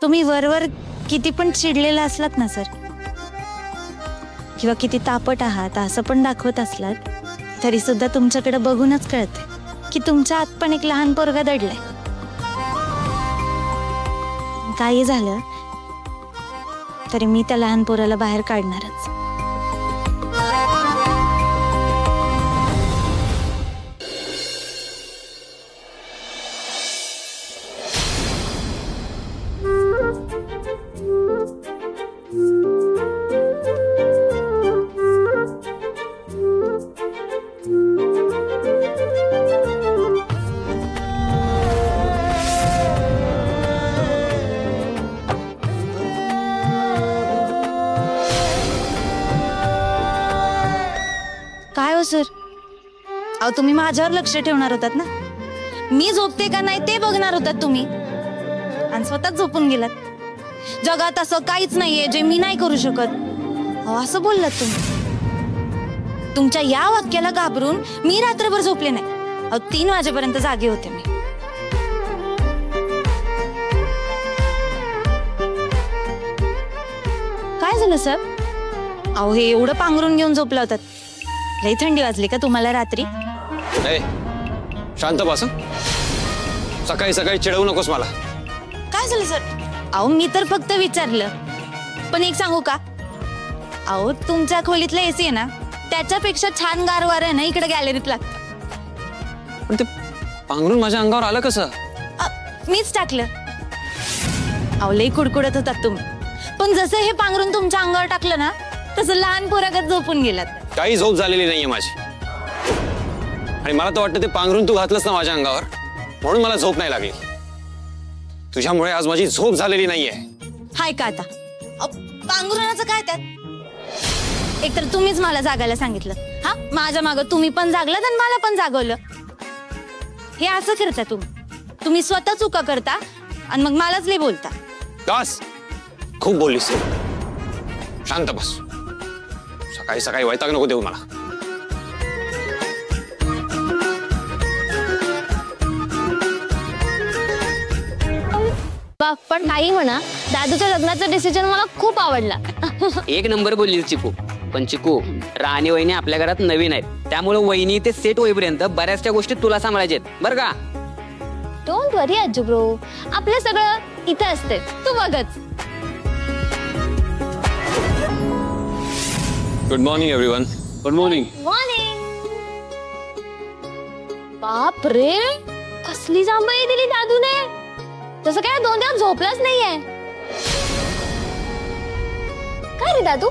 तुम्ही वरवर किती पण चिडलेला असलात ना सर, किंवा किती तापट आहात असं पण दाखवत असलात, तरी सुद्धा तुमच्याकडे बघूनच कळते की तुमच्या आत पण एक लहान पोरगा दडलाय. काही झालं तरी मी त्या लहान पोराला बाहेर काढणारच. काय हो सर, अहो तुम्ही माझ्यावर लक्ष ठेवणार होतात ना, मी झोपते का नाही ते बघणार होतात तुम्ही, आणि स्वतःच झोपून गेलात. जगात असं काहीच नाहीये जे मी नाही करू शकत, अहो असं बोललात तुम्ही. तुमच्या या वाक्याला घाबरून मी रात्रभर झोपले नाही. अहो 3 वाजेपर्यंत जागे होते मी. काय झालं सर? अहो हे एवढं पांघरून घेऊन झोपला होतात, लई थंडी वाजली का तुम्हाला रात्री? शांत बस, सकाळी सकाळी चिडवू नकोस मला. काय झालं सर? अहो मी तर फक्त विचारलं. पण एक सांगू का, अहो तुमच्या खोलीतलं एसी आहे ना, त्याच्यापेक्षा छान गारवार आहे ना इकडे गॅलरीत लागतं. पण ते पांघरून माझ्या अंगावर आलं कसं? मीच टाकलं. अहो लई कुडकुडत होतात तुम्ही, पण जसं हे पांघरून तुमच्या अंगावर टाकलं ना, तसं लहान पोरागत झोपून गेलात. काही झोप झालेली नाहीये माझी, आणि मला तर वाटतं ते पांघरून तू घातलंस ना माझ्या अंगावर, म्हणून मला झोप नाही लागली. तुझ्यामुळे आज माझी झोप झालेली नाहीये. हाय का आता? पांघरुणाचं काय त्यात? एकतर तुम्हीच मला जागायला सांगितलं, हा माझ्या मागं तुम्ही पण जागलात आणि मला पण जागवलं. हे असं करता तुम्ही स्वतः चुका करता आणि मग मलाच लई बोलता. बस, खूप बोललीस. शांत बस, सकाळी सकाळी वैताग नको देऊ मला. पण काही म्हणा, दादूच्या लग्नाचा डिसिजन मला खूप आवडला. एक नंबर बोलली चिकू. पण चिकू, राणी वहिनी आपल्या घरात नवीन आहेत, त्यामुळे वहिनी ते सेट होईपर्यंत बऱ्याचशा गोष्टी तुला सांभाळायच्या आहेत, बरं का? डोंट वरी अज्जू ब्रो, आपलं सगळं इथं असते, तू बघच. Good morning everyone. Good morning. Morning. बाप रे, कसली जांभई दिली दादूने. तसं काय 2 दिवस झोपलाच नाहीये. काय रे दादू,